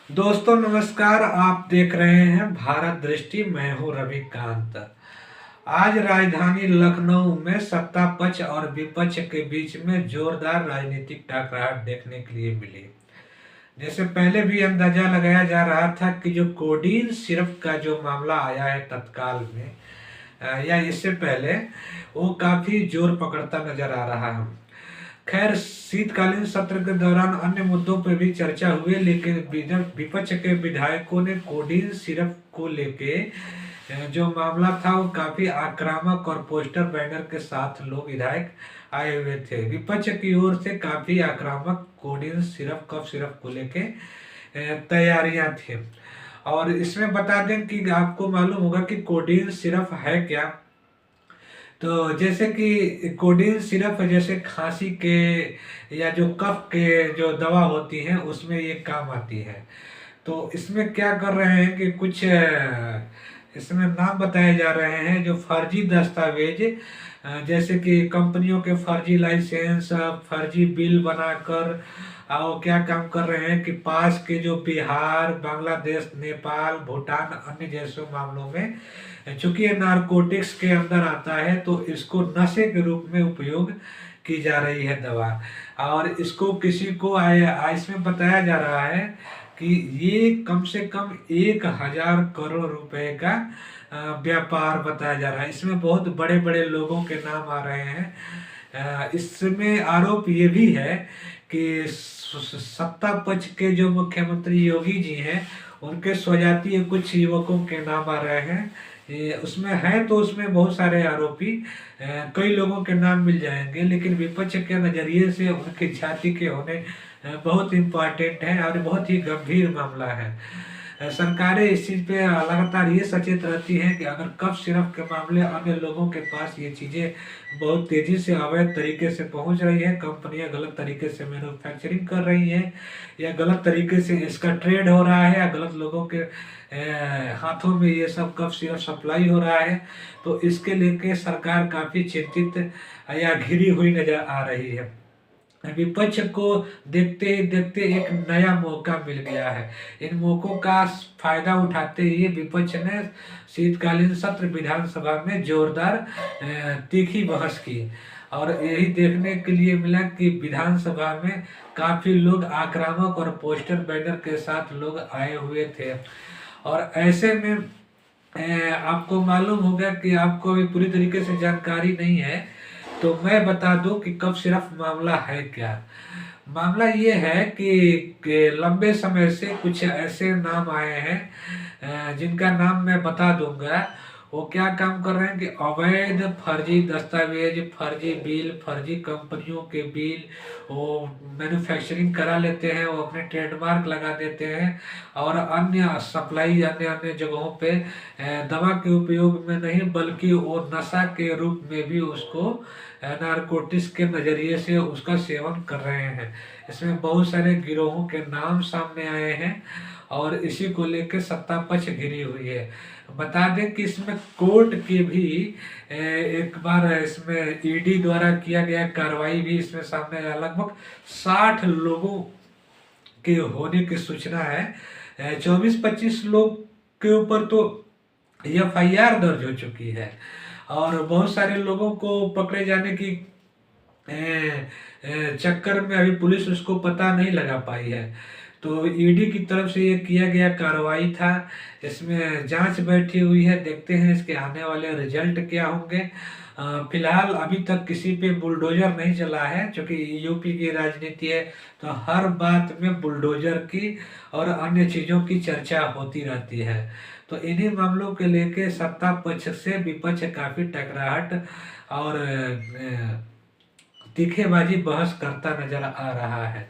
दोस्तों नमस्कार। आप देख रहे हैं भारत दृष्टि। मैं हूं रविकांत। आज राजधानी लखनऊ में सत्ता पक्ष और विपक्ष के बीच में जोरदार राजनीतिक टकराव देखने के लिए मिली। जैसे पहले भी अंदाजा लगाया जा रहा था कि जो कोडीन सिरप का जो मामला आया है तत्काल में या इससे पहले, वो काफी जोर पकड़ता नजर आ रहा है। खैर, शीतकालीन सत्र के दौरान अन्य मुद्दों पर भी चर्चा हुई, लेकिन विपक्ष के विधायकों ने कोडीन सिरप को लेके जो मामला था वो काफी आक्रामक और पोस्टर बैनर के साथ लोग विधायक आए हुए थे। विपक्ष की ओर से काफी आक्रामक कोडीन सिरप कफ सिरप को लेके तैयारियां थी। और इसमें बता दें कि आपको मालूम होगा कि कोडीन सिरप है क्या। तो जैसे कि कोडीन सिरप जैसे खांसी के या जो कफ के जो दवा होती है उसमें ये काम आती है। तो इसमें क्या कर रहे हैं कि कुछ इसमें नाम बताए जा रहे हैं जो फर्जी दस्तावेज, जैसे कि कंपनियों के फर्जी लाइसेंस, फर्जी बिल बनाकर और क्या काम कर रहे हैं कि पास के जो बिहार, बांग्लादेश, नेपाल, भूटान अन्य जैसे मामलों में, चूंकि ये नारकोटिक्स के अंदर आता है तो इसको नशे के रूप में उपयोग की जा रही है दवा। और इसको किसी को इसमें बताया जा रहा है कि ये कम से कम 1,000 करोड़ रुपए का व्यापार बताया जा रहा है। इसमें बहुत बड़े बड़े लोगों के नाम आ रहे हैं। इसमें आरोप ये भी है कि सत्ता पक्ष के जो मुख्यमंत्री योगी जी हैं उनके स्वजातीय कुछ युवकों के नाम आ रहे हैं। उसमें है तो उसमें बहुत सारे आरोपी, कई लोगों के नाम मिल जाएंगे, लेकिन विपक्ष के नजरिए से उनकी जाति के होने बहुत इम्पोर्टेंट है और बहुत ही गंभीर मामला है। सरकारें इस चीज पे लगातार ये सचेत रहती हैं कि अगर कफ सिरप के मामले अन्य लोगों के पास ये चीजें बहुत तेजी से अवैध तरीके से पहुंच रही है, कंपनियां गलत तरीके से मैन्युफैक्चरिंग कर रही हैं या गलत तरीके से इसका ट्रेड हो रहा है या गलत लोगों के हाथों में ये सब कफ सिरप सप्लाई हो रहा है, तो इसके लेके सरकार काफी चिंतित या घिरी हुई नजर आ रही है। विपक्ष को देखते देखते एक नया मौका मिल गया है। इन मौकों का फायदा उठाते हुए विपक्ष ने शीतकालीन सत्र विधानसभा में जोरदार तीखी बहस की। और यही देखने के लिए मिला कि विधानसभा में काफी लोग आक्रामक और पोस्टर बैनर के साथ लोग आए हुए थे। और ऐसे में आपको मालूम होगा कि आपको अभी पूरी तरीके से जानकारी नहीं है, तो मैं बता दूं कि कब सिर्फ मामला है क्या। मामला ये है कि लंबे समय से कुछ ऐसे नाम आए हैं जिनका नाम मैं बता दूंगा। वो क्या काम कर रहे हैं कि अवैध फर्जी दस्तावेज, फर्जी बिल, फर्जी कंपनियों के बिल वो मैन्युफैक्चरिंग करा लेते हैं, वो अपने ट्रेडमार्क लगा देते हैं और अन्य सप्लाई अन्य अन्य जगहों पे दवा के उपयोग में नहीं बल्कि वो नशा के रूप में भी उसको नारकोटिक्स के नजरिए से उसका सेवन कर रहे हैं। इसमें बहुत सारे गिरोहों के नाम सामने आए हैं और इसी को लेकर सत्ता पक्ष घिरी हुई है। बता दें कि इसमें कोर्ट की भी एक बार इसमें ईडी द्वारा किया गया कार्रवाई भी इसमें सामने आया। लगभग 60 लोगों के होने की सूचना है। 24-25 लोग के ऊपर तो एफआईआर दर्ज हो चुकी है और बहुत सारे लोगों को पकड़े जाने की चक्कर में अभी पुलिस उसको पता नहीं लगा पाई है। तो ईडी की तरफ से ये किया गया कार्रवाई था। इसमें जांच बैठी हुई है, देखते हैं इसके आने वाले रिजल्ट क्या होंगे। फिलहाल अभी तक किसी पे बुलडोजर नहीं चला है, क्योंकि यूपी की राजनीति है तो हर बात में बुलडोजर की और अन्य चीजों की चर्चा होती रहती है। तो इन्हीं मामलों के लेके सत्ता पक्ष से विपक्ष काफी टकराहट और तीखेबाजी बहस करता नजर आ रहा है।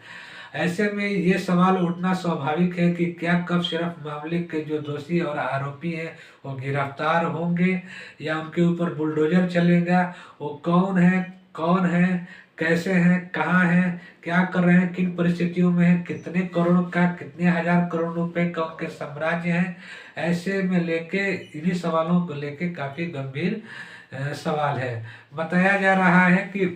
ऐसे में ये सवाल उठना स्वाभाविक है कि क्या कब सिर्फ मामले के जो दोषी और आरोपी हैं वो गिरफ्तार होंगे या उनके ऊपर बुलडोजर चलेगा। वो कौन है, कैसे हैं, कहाँ हैं, क्या कर रहे हैं, किन परिस्थितियों में है, कितने करोड़ का, कितने हजार करोड़ रुपए का उनके साम्राज्य हैं। ऐसे में लेके इन्हीं सवालों को लेके काफी गंभीर सवाल है। बताया जा रहा है कि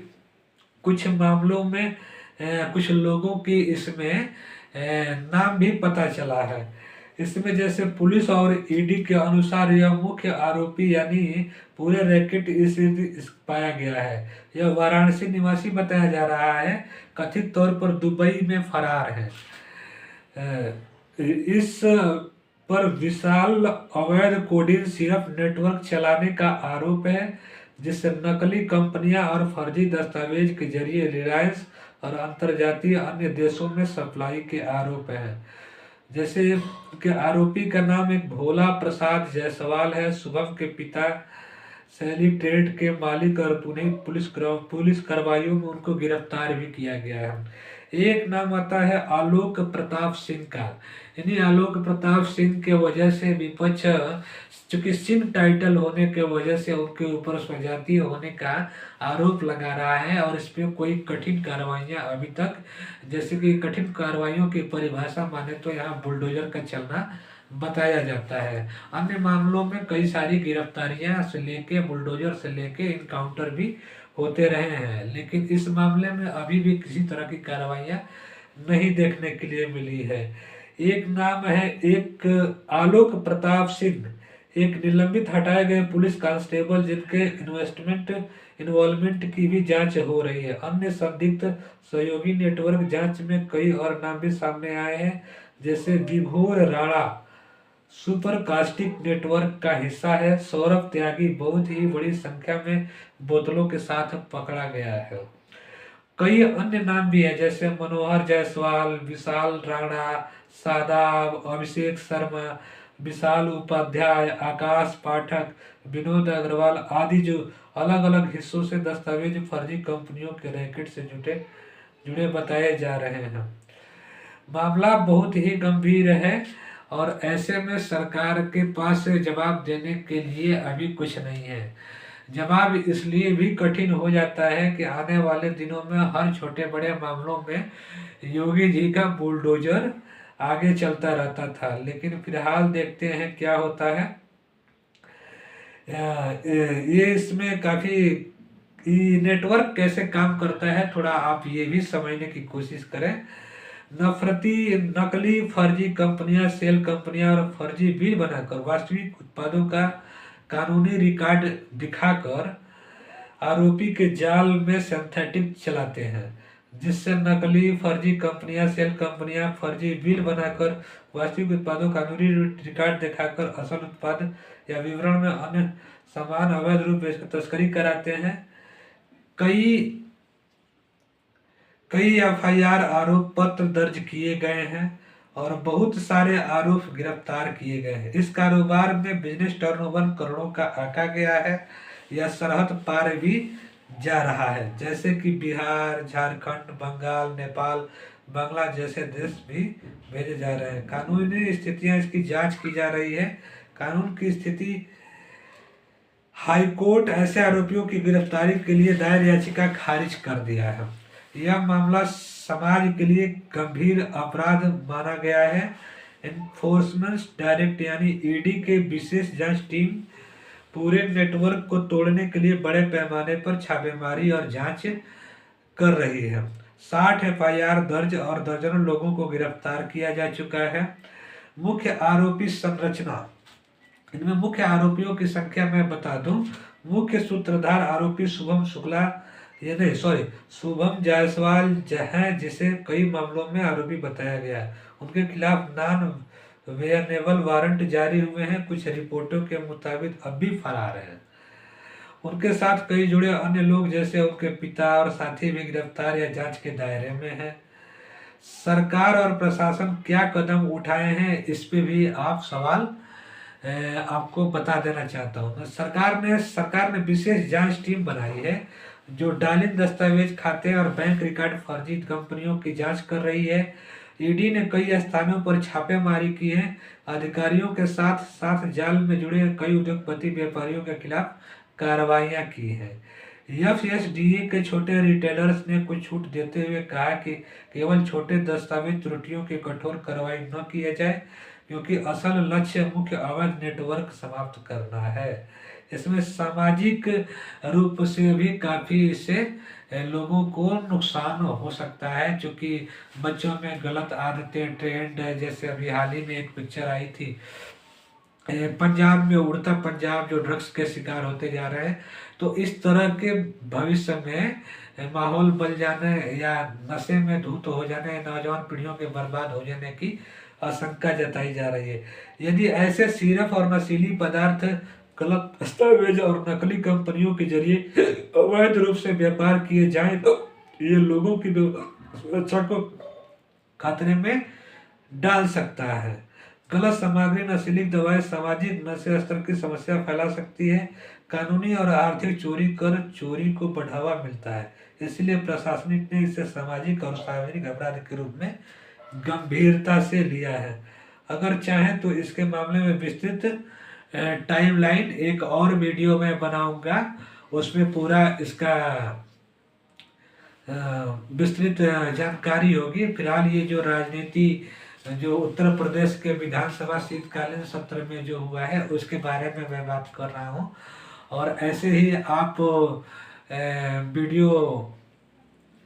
कुछ मामलों में कुछ लोगों की इसमें नाम भी पता चला है। इसमें जैसे पुलिस और ईडी के अनुसार यह मुख्य आरोपी यानी पूरे रैकेट इस पाया गया है। यह वाराणसी निवासी बताया जा रहा है, कथित तौर पर दुबई में फरार है। इस पर विशाल अवैध कोडिंग सिर्फ नेटवर्क चलाने का आरोप है, जिससे नकली कंपनियां और फर्जी दस्तावेज के जरिए रिलायंस और अंतर्जातीय अन्य देशों में सप्लाई के आरोप हैं। जैसे कि आरोपी का नाम एक भोला प्रसाद जायसवाल है। शुभम के पिता सैली ट्रेड के मालिक और पुलिस कार्रवाइयों में उनको गिरफ्तार भी किया गया है। एक नाम आता है आलोक प्रताप सिंह का। यानी आलोक प्रताप सिंह के वजह से विपक्ष, चूंकि सिंह टाइटल होने के वजह से उनके ऊपर स्वजातीय होने का आरोप लगा रहा है और इस पे कोई कठिन कार्रवाइयां अभी तक, जैसे कि कठिन कार्रवाइयों की परिभाषा माने तो यहाँ बुलडोजर का चलना बताया जाता है। अन्य मामलों में कई सारी गिरफ्तारियां से लेके बुलडोजर से लेके इनकाउंटर भी होते रहे हैं, लेकिन इस मामले में अभी भी किसी तरह की कार्रवाइयां नहीं देखने के लिए मिली है। एक नाम है एक आलोक प्रताप सिंह, एक निलंबित हटाए गए पुलिस कांस्टेबल जिनके इन्वॉल्वमेंट की भी जांच हो रही है। अन्य संदिग्ध सहयोगी नेटवर्क जांच में कई और नाम भी सामने आए हैं, जैसे विभोर राणा सुपर कास्टिक नेटवर्क का हिस्सा है। सौरभ त्यागी बहुत ही बड़ी संख्या में बोतलों के साथ पकड़ा गया है। कई अन्य नाम भी है, जैसे मनोहर जायसवाल, विशाल राणा, सादाब, अभिषेक शर्मा, विशाल उपाध्याय, आकाश पाठक, विनोद अग्रवाल आदि, जो अलग अलग हिस्सों से दस्तावेज फर्जी कंपनियों के रैकेट से जुड़े बताए जा रहे हैं। मामला बहुत ही गंभीर है और ऐसे में सरकार के पास जवाब देने के लिए अभी कुछ नहीं है। जवाब इसलिए भी कठिन हो जाता है कि आने वाले दिनों में हर छोटे बड़े मामलों में योगी जी का बुलडोजर आगे चलता रहता था, लेकिन फिलहाल देखते हैं क्या होता है। ये इसमें काफी नेटवर्क कैसे काम करता है, थोड़ा आप ये भी समझने की कोशिश करें। नकली फर्जी कंपनियां, सेल कंपनियां और फर्जी बिल बनाकर वास्तविक उत्पादों का कानूनी रिकॉर्ड दिखाकर आरोपी के जाल में सिंथेटिक चलाते हैं, जिससे नकली फर्जी कंपनियां, सेल कंपनियां फर्जी बिल बनाकर वास्तविक उत्पादों का कानूनी रिकॉर्ड दिखाकर असल उत्पाद या विवरण में अन्य सामान अवैध रूप में तस्करी कराते हैं। कई एफआईआर आरोप पत्र दर्ज किए गए हैं और बहुत सारे आरोप गिरफ्तार किए गए हैं। इस कारोबार में बिजनेस टर्नओवर करोड़ों का आंका गया है। यह सरहद पार भी जा रहा है, जैसे कि बिहार, झारखंड, बंगाल, नेपाल, बांग्ला जैसे देश भी भेजे जा रहे हैं। कानूनी स्थितियां इसकी जांच की जा रही है। कानून की स्थिति, हाईकोर्ट ऐसे आरोपियों की गिरफ्तारी के लिए दायर याचिका खारिज कर दिया है। यह मामला समाज के लिए गंभीर अपराध माना गया है। एनफोर्समेंट डायरेक्ट यानी ईडी के विशेष जांच टीम पूरे नेटवर्क को तोड़ने के लिए बड़े पैमाने पर छापेमारी और जांच कर रही है। 60 एफआईआर दर्ज और दर्जनों लोगों को गिरफ्तार किया जा चुका है। मुख्य आरोपी संरचना, इनमें मुख्य आरोपियों की संख्या मैं बता दूं। मुख्य सूत्रधार आरोपी शुभम जायसवाल हैं, जिसे कई मामलों में आरोपी बताया गया है। उनके खिलाफ नॉन वेयनेबल वारंट जारी हुए हैं। कुछ रिपोर्टों के मुताबिक अब भी फरार हैं। उनके साथ कई जुड़े अन्य लोग जैसे उनके पिता और साथी भी गिरफ्तार या जांच के दायरे में हैं। सरकार और प्रशासन क्या कदम उठाए हैं, इस पे भी आप सवाल आपको बता देना चाहता हूँ। सरकार ने विशेष जांच टीम बनाई है जो डालिन दस्तावेज, खाते और बैंक रिकॉर्ड फर्जी कंपनियों की जांच कर रही है। ईडी ने कई स्थानों पर छापेमारी की है। अधिकारियों के साथ साथ जाल में जुड़े कई उद्योगपति व्यापारियों के खिलाफ कार्रवाइयां की हैं। एफएसडीए के छोटे रिटेलर्स ने कुछ छूट देते हुए कहा कि केवल छोटे दस्तावेज त्रुटियों की कठोर कार्रवाई न किया जाए, क्योंकि असल लक्ष्य मुख्य अवैध नेटवर्क समाप्त करना है। इसमें सामाजिक रूप से भी काफ़ी इससे लोगों को नुकसान हो सकता है, क्योंकि बच्चों में गलत आदतें ट्रेंड है। जैसे अभी हाल ही में एक पिक्चर आई थी पंजाब में, उड़ता पंजाब, जो ड्रग्स के शिकार होते जा रहे हैं। तो इस तरह के भविष्य में माहौल बन जाने या नशे में धुत हो जाने, नौजवान पीढ़ियों के बर्बाद हो जाने की आशंका जताई जा रही है। यदि ऐसे सिरप और नशीली पदार्थ गलत दस्तावेज और नकली कंपनियों के जरिए अवैध रूप से व्यापार किए जाएं तो ये लोगों की सुरक्षा को खतरे में डाल सकता है। गलत सामग्री, नशीली दवाएं सामाजिक नशे स्तर की समस्या फैला सकती है। कानूनी और आर्थिक चोरी कर चोरी को बढ़ावा मिलता है। इसलिए प्रशासनिक ने इसे सामाजिक और सार्वजनिक अपराध के रूप में गंभीरता से लिया है। अगर चाहें तो इसके मामले में विस्तृत टाइमलाइन एक और वीडियो में बनाऊंगा, उसमें पूरा इसका विस्तृत जानकारी होगी। फिलहाल ये जो राजनीति जो उत्तर प्रदेश के विधानसभा शीतकालीन सत्र में जो हुआ है उसके बारे में मैं बात कर रहा हूँ। और ऐसे ही आप वीडियो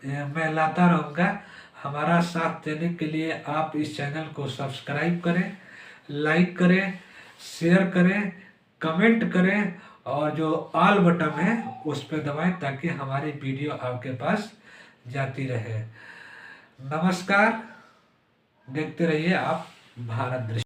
मैं लाता रहूँगा। हमारा साथ देने के लिए आप इस चैनल को सब्सक्राइब करें, लाइक करें, शेयर करें, कमेंट करें और जो ऑल बटन है उस पर दबाएं ताकि हमारी वीडियो आपके पास जाती रहे। नमस्कार, देखते रहिए आप भारत दृष्टि।